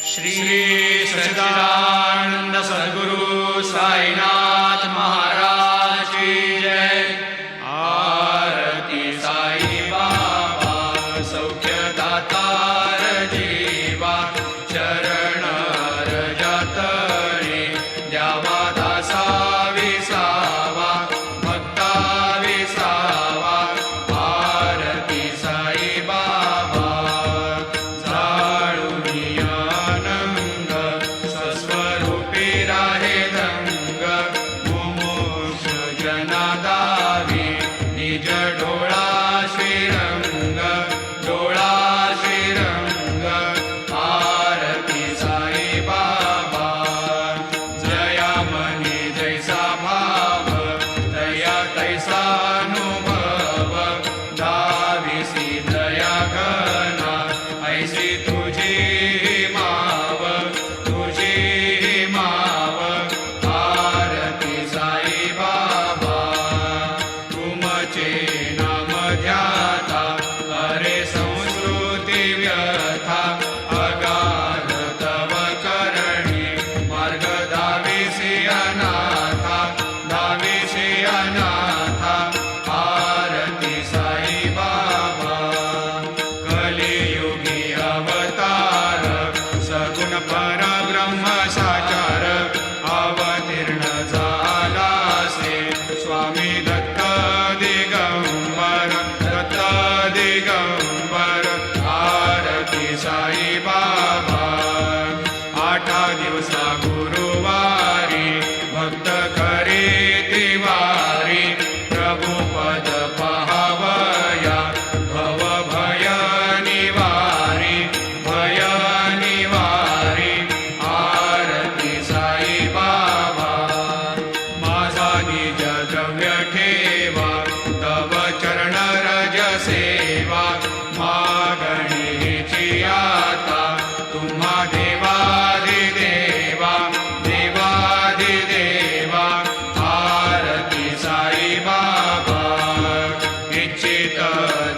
श्री सच्चिदानंद सद्गुरु साईनाथ महाराज की जय। आरती साई बाबा सौख्यदातार जीवा, चरण रजतणी द्यावा दासा विसावा, भक्ता विसावा। आरती साई बाबा जाळूनी आनंद स्वस्वरूपी राहे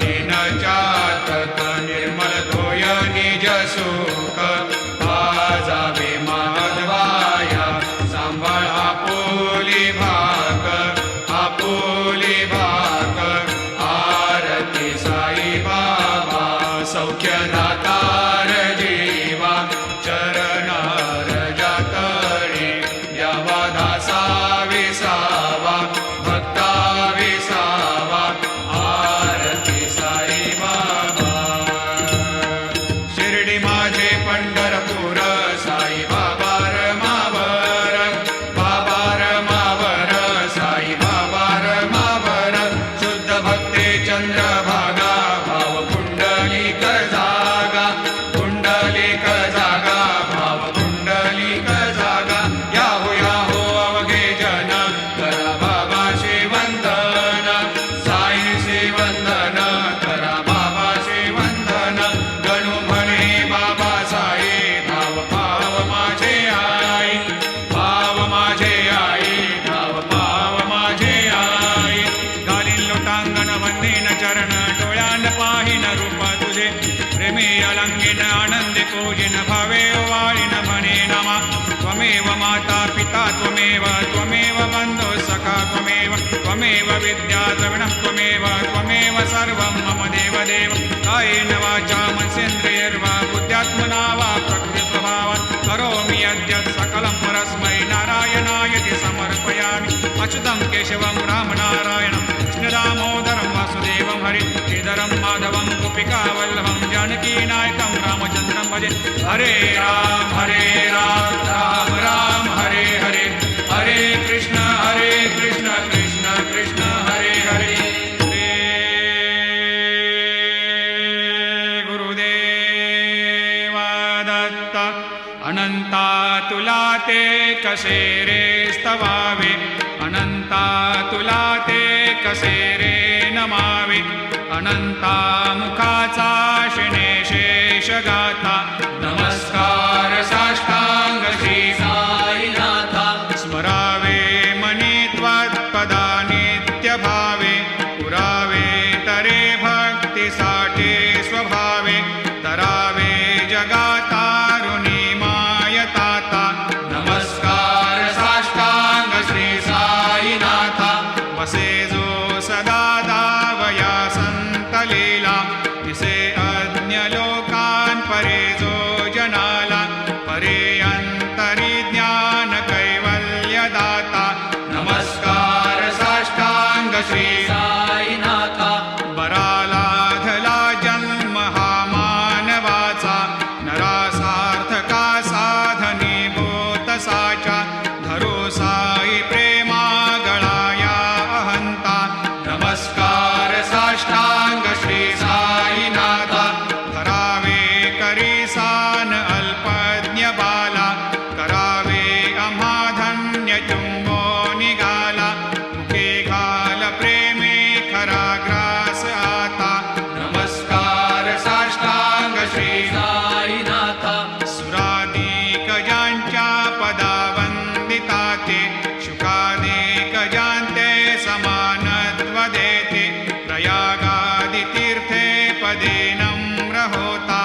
दीनचातक निर्मल धोय निज सुख वाजावे माधवाया सांभाळ आपुली भाक आरती साई बाबा सौख्यदातार जीवा चरणार जातळे द्यावा दासा विसावा भक्ता विसावा आरती साई बाबा शिर्डी माझे पंढरपूर साई बाबा रमावर साई बाबा रमावर शुद्ध भक्ते चंद्रभागा भाव कुंडलिक जागा भाव कुंडलिक जागा याहो अवघे जन करा बाबाशी वंदन साईशी वंदन करा बाबाशी वंदन गणू म्हणे बाबा साई भाव माझे आई भाव माझे आई घालीन लोटांगण वंदीन चरण डोळ्यान पाहिन रूप तुझे प्रेमी अलंगिन आनंदी पूजिन भावे वाळीन म्हणे नमा त्वमेव माता पिता त्वमेव बंधु सखा त्वमेव विद्या द्रविणः त्वमेव सर्वं मम देव कायेन वाचा मनसेन्द्रियैर्वा बुद्ध्यात्मना वा प्रकृतिस्वभावात् करोमि यद्यत् सकलं परस्मै नारायणायति समर्पयामि अच्युतं केशवं रामनारायणं कृष्णदामोदरं वासुदेवं हरि श्रीधरं माधवं गोपिकावल्लभं जानकीनायकं रामचन्द्रं भजे हरे राम राम राम हरे हरे हरे कृष्ण कृष्ण कृष्ण हरे हरे श्री गुरुदेव दत्त अनंता तुला ते कसे रे स्तवावे अनंता तुला ते कसे रे नमावे अनंता मुखाचा शिणे शेष गाथा नमस्कार साष्टांग श्री साईनाथा स्मरावे मनी त्वत्पदा नित्य भावे पुरावे तरे भक्ती साठी स्वभावे तरावे जगातारुणी मायताता नमस्कार साष्टांग श्री साईनाथा वसे जो सदा दावया संत लीला तिसे अज्ञ लोकान परे जो जनाला परे अंतरी ज्ञान कैवल्य दाता नमस्कार साष्टांग श्री साईनाथा बराला धला जन्म हा मानवाचा नरासार्थका साधनी बोत साचा धरो साई प्रेमा गळाया अहंता नमस्कार साष्टांग श्री साईनाथा धरावे करीसान अल्पज्ञ बाला करावे आम्हा धन्य चुंबो निघाला मुखे घाल प्रेमे खरा ग्रास आता नमस्कार साष्टांग श्री साईनाथा सुराधिक ज्यांच्या पदा वंदिता ते शुकाधिक ज्यांते समानत्व देते प्रयागादि तीर्थे पदे नम्र होता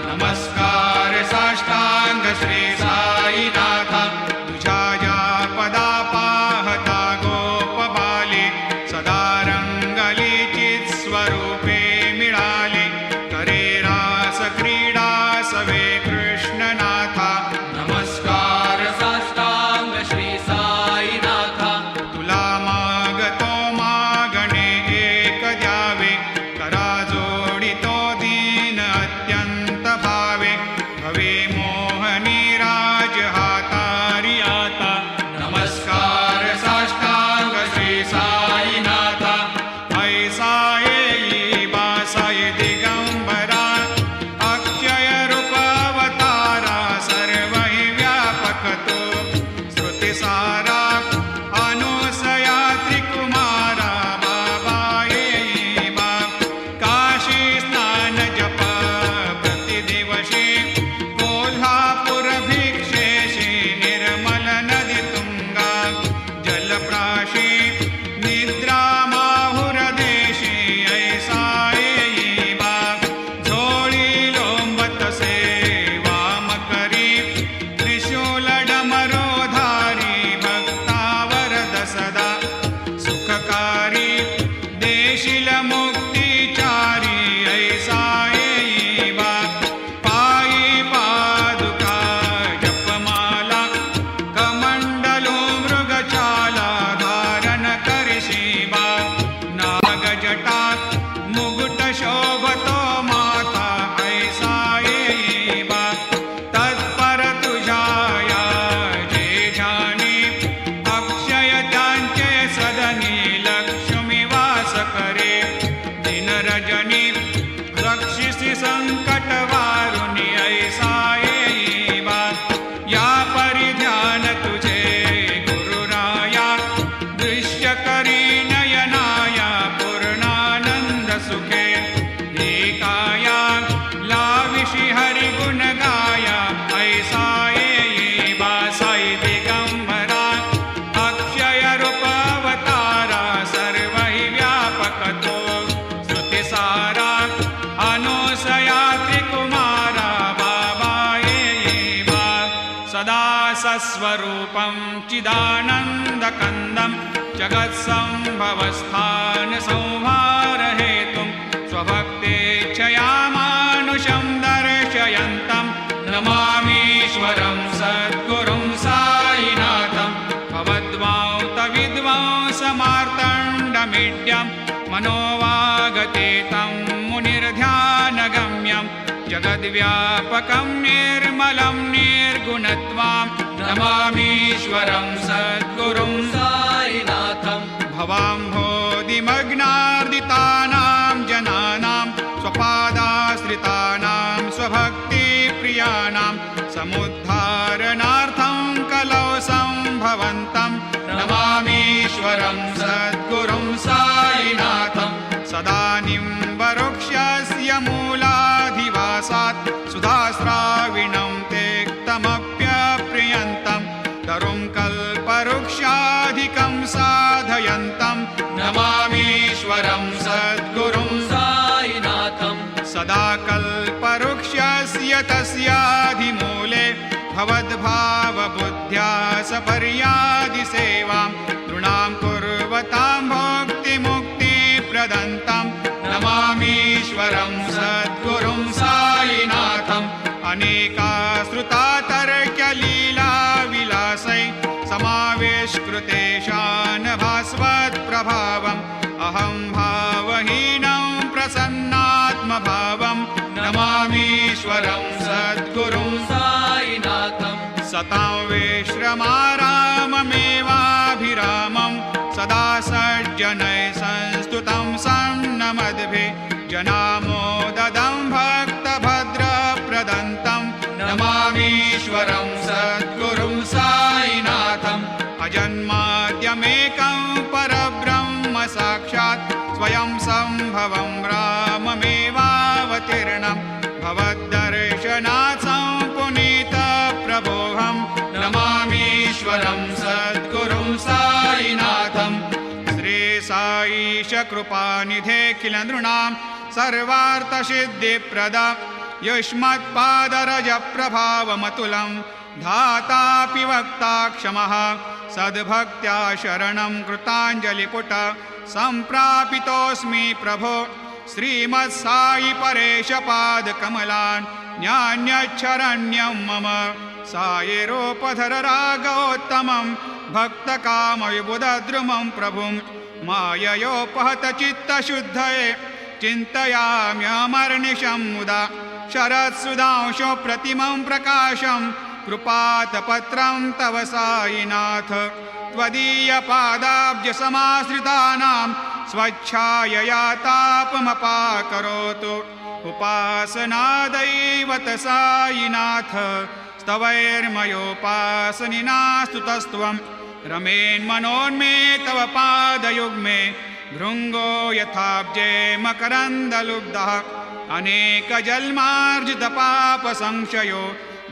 नमस्कार साष्टांग श्री साईनाथा तुझ्या या पदा पाहता गोप बाले सदा रंगली चित स्वरूपे मिळाले करे रास क्रीडा सवे कृष्णनाथा नमस्कार साष्टांग श्री साईनाथा तुला मागतो मागणे एक द्यावे करा जोडितो दीन अत्यंत भावे भवे मोहनी एकाया लाविषि हरिगुण गाया ऐसा ये बासाई दिगंबरा अक्षय रूपावतारा सर्व ही व्यापक तो स्तुति सारा अनुसया त्रिकुमारा बाबा ये बा सदा सस्वरूपं चिदानन्दकन्दं जगत्सम्भवस्थान संहारहेतुं स्वभक्तेच्छया मानुषं दर्शयन्तं नमामीश्वरं सद्गुरुं साईनाथं भवद्वांतविद्वांसमार्तण्डमीड्यं मनोवागतीतं मुनिर्ध्यानगम्यं जगद्व्यापकं निर्मलं निर्गुणत्वां नमामीश्वरं सद्गुरुं साईनाथं भवाम्भोधिमग्नार्दितानां जनानां स्वपादाश्रितानां स्वभक्तिप्रियाणां समुद्धारणार्थं कलौ सम्भवन्तं नमामीश्वरं सद्गुरुं साईनाथं सदानीं वरुक्षस्य मूलाधिवासात् सुधास्राविणं तेक्तमप्यप्रियन्तं तरुं कल्पवृक्षाधिकं साधयन्तं नमामीश्वरं सद्गुरुं साईनाथं सदा कल्पवृक्षस्य तस्याधिमूले भवद्भावबुद्ध्या सपर्यादिसेवां तृणां कुर्वतां भोक्तिमुक्तिप्रदन्तं नमामीश्वरं सद्गुरुं साईनाथम् अनेकाश्रुता तर्क्यलीलाविलासै समावेशकृतेशान् भास्वत्प्रभावम् अहं भावहीनं प्रसन्नात्मभावं नमामीश्वरं सद्गुरुं साईनाथं सतां विश्रमाराममेवाभिरामं सदा सज्जनैः संस्तुतं सन्नमद्भिः जनामोददं भक्तभद्रप्रदन्तं नमामीश्वरं सद्गुरुं साईनाथम् अजन्माद्यमेकं परब्रह्म साक्षात् स्वयं सम्भवं राममेवावतीर्णं भवद्दर्शनात् सम्पुनीतप्रभोहं नमामीश्वरं सद्गुरुं साईनाथम् श्रीसाईश कृपानिधेऽखिल नृणां सर्वार्थसिद्धिप्रद युष्मत्पादरजप्रभावमतुलं धातापि वक्ता क्षमः सद्भक्त्या शरणं कृताञ्जलिपुट सम्प्रापितोऽस्मि प्रभो श्रीमत्साई परेशपादकमलान् न्यान्यच्छरण्यं मम सायिरूपधर रागोत्तमं भक्तकामविबुधद्रुमं प्रभुं माययोपहतचित्तशुद्धये चिन्तयाम्यमर्निशं मुदा शरत्सुधांशो प्रतिमं प्रकाशं कृपातपत्रं तव साईनाथ त्वदीयपादाब्जसमाश्रितानां स्वच्छायया तापमपाकरोतु उपासनादैवत साईनाथ स्तवैर्मयोपासनिना स्तुतस्त्वं रमेन्मनोन्मे तव पादयुग्मे भृङ्गो यथाब्जे मकरन्दलुब्धः अनेकजन्मार्जितपापसंशयो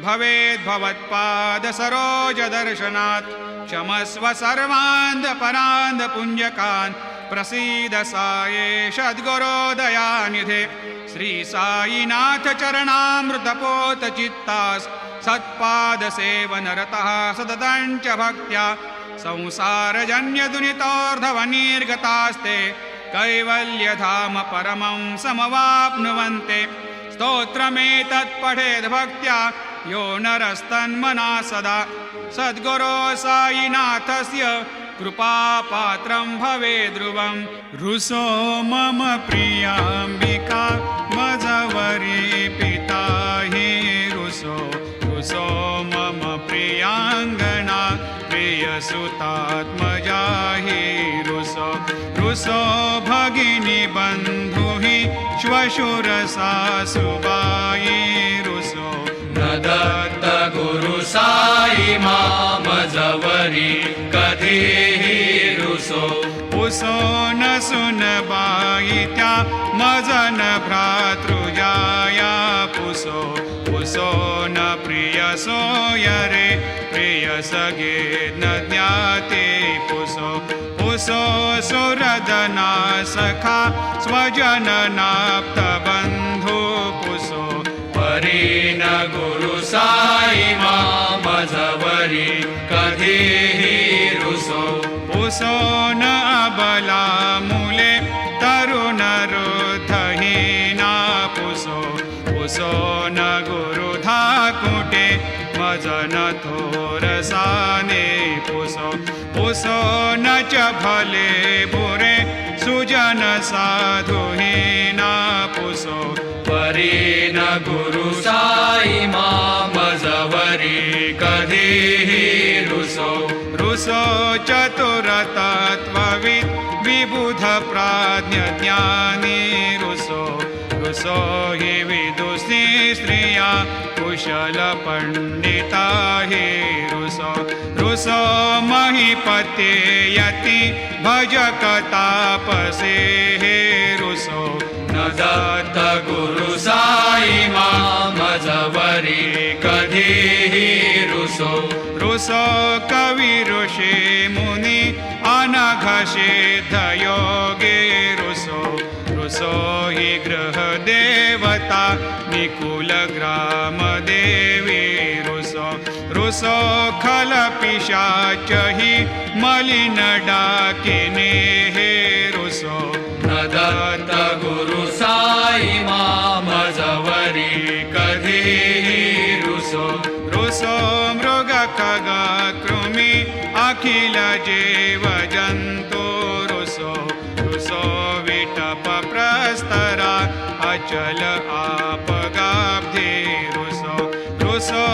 भवेद्भवत्पादसरोजदर्शनात् क्षमस्व सर्वान्धपरान्धपुञ्जकान् प्रसीद साये सद्गुरोदयानिधे श्रीसाईनाथ चरणामृतपोतचित्तास् सत्पादसेवनरतः सततं च भक्त्या संसारजन्यदुनितोर्धवनिर्गतास्ते कैवल्यधाम परमं समवाप्नुवन्ते स्तोत्रमेतत्पठेद्भक्त्या यो नरस्तन्मना सदा सद्गुरो साईनाथस्य कृपापात्रं भवेद् ध्रुवं रुसो मम प्रियाम्बिका मजवरी पिता हि रुसो रुसो मम प्रियाङ्गना प्रियसुतात्मजा हि रुसो रुसो भगिनी बन्धु हि श्वशुरसासुबायि रुसो न दत्त गुरु साई मामजवरी कधीही रुसो पुसो न सुनबाई त्या मजन भ्रातृजाया पुसो पुसो न प्रिय सोय रे प्रिय सगे न ज्ञाते पुसो पुसो सुरदना सखा स्वजन नाप्त बंधु पुसो परी न गुरु साई मामजवरी कधीही रुसो पुसो न अबला मुले तरुण रुद्धहीना पुसो पुसो न गुरु धाकुटे मजन थोरसाने पुसो पुसो न च भले बुरे सुजन साधुहीना पुसो परी न गुरु साई मामजवरी कधीही रुसो रुसो चतुरतत्त्वविद् विबुध प्राज्ञ ज्ञानी रुसो रुसो हि विदुषी स्त्रिया कुशल पंडिता हि रुसो रुसो महीपते यति भजक तापसे हे रुसो न दत्त गुरु साई मामजवरी कधीही रुसो रुसो कवि ऋषि मुनि अनघ सिद्ध योगे रुसो रुसो हि गृह देवता निकुल ग्राम देवी रुसो रुसो खल पिशाच हि मलिन डाकिने हे रुसो न दत्त गुरु साई मामजवरी कधीही रुसो रुसो मृग खग कृमि अखिल जीव जंतु रुसो रुसो विटप प्रस्तरा अचल आपगाब्धि रुसो रुसो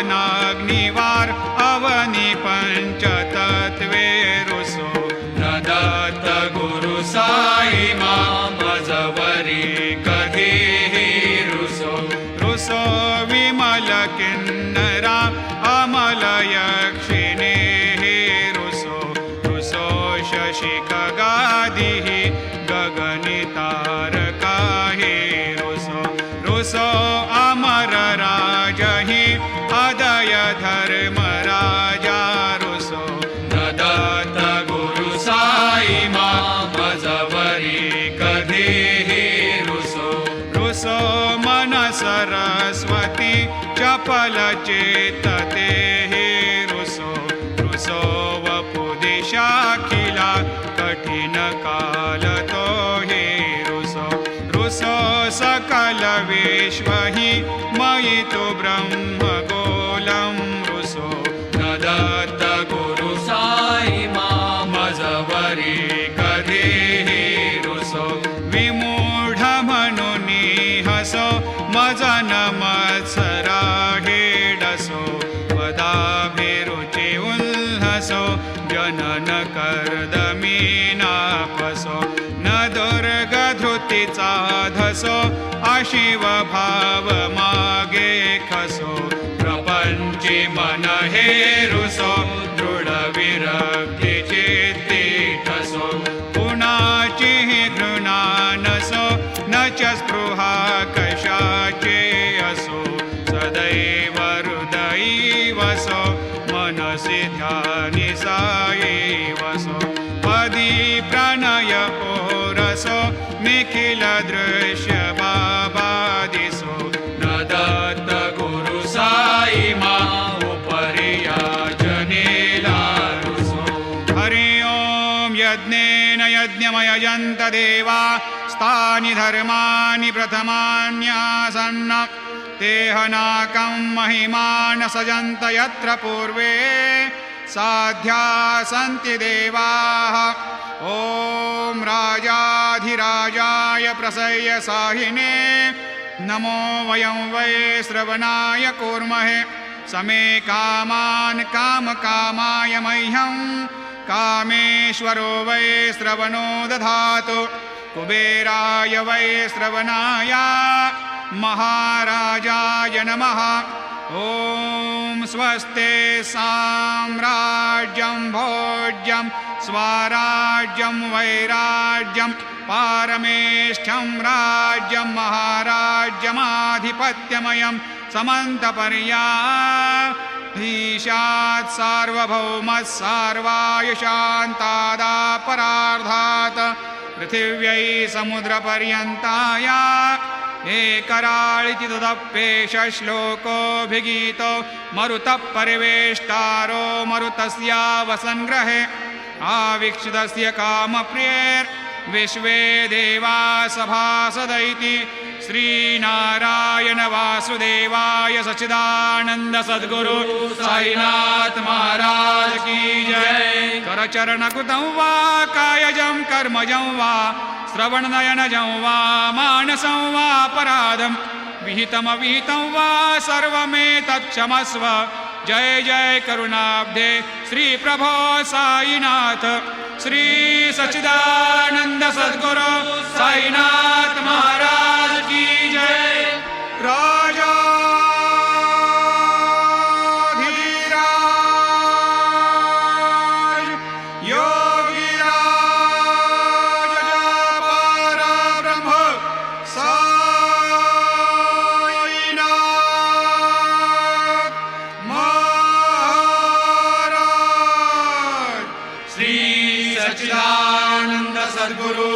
खपवनाग्निवार अवनि पंचतत्वे रुसो न दत्त गुरु साई मामजवरी कधीही रुसो रुसो विमल किन्नरा अमल यक्षिणे रुसो रुसो शशि खगादिः गगनितारका रुसो रुसो अमर राजहि अदय धर्मराजा रुसो न दत्त गुरु साई मामजवरी कधीही रुसो रुसो मन सरस्वती चपल चेतते हे रुसो रुसो वपुदिशाखिला कठिन काल तो हे रुसो रुसो सकल विश्व हि मयि तु ब्रह्म गोलं रुसो न दत्त गुरु साई मामजवरी कधीही रुसो विमूढ मनुनी हसो मजन मत्सरा हेडसो वदाभिरुचि उल्हसो जनन कर्दमीनापसो न दुर्गधृतिचा धसो अशिव भाव मागे खसो प्रपंची मन हे रुसो दृढ विरक्ती चित्ती ठसो कुणाची घृणा नसो न च स्पृहा कशाचे असो सदैव हृदयी वसो मनसि ध्यानि साई वसो पदी प्रणय पोरसो निखिल दृश्य बाबा दिसो न दत्त गुरु साई मामुपरिया जनेला रुसो हरि ओम यज्ञेन यज्ञमयजन्त देवा स्थानि धर्माणि प्रथमान्यासन्न तेहनाकं महिमान सजन्त यत्र पूर्वे साध्या सन्ति देवाः ॐ राजाधिराजाय प्रसह्य साहिने नमो वयं वै श्रवणाय कूर्महे समे कामान् कामकामाय मह्यं कामेश्वरो वै श्रवणो दधातु कुबेराय वै श्रवणाय महाराजाय नमः ॐ स्वस्ते साम्राज्यं भोज्यं स्वराज्यं वैराज्यं पारमेष्ठ्यं राज्यं महाराज्यमाधिपत्यमयं समन्तपर्याधीशात् सार्वभौमः सार्वायुषान्तादापरार्धात् पृथिव्यै समुद्रपर्यन्ताया एकराळिति तदप्येष श्लोकोऽभिगीतो मरुतः परिवेष्टारो मरुतस्य वसन्ग्रहे आवीक्षितस्य कामप्रियैर्विश्वे देवा सभासदैति श्रीनारायण वासुदेवाय सच्चिदानन्द सद्गुरु साईनाथ महाराज की जय। करचरणकृतं वा कायजं कर्मजं वा श्रवणनयनजं वा मानसं वा अपराधं विहितमविहितं वा सर्वमेतत्क्षमस्व। जय जय करुणाब्धे श्री प्रभो साईनाथ श्री सच्चिदानंद सद्गुरु साईनाथ महाराज की जय। राजाधीराज योगीराज परब्रह्म साईनाथ महाराज श्री सच्चिदानंद सद्गुरु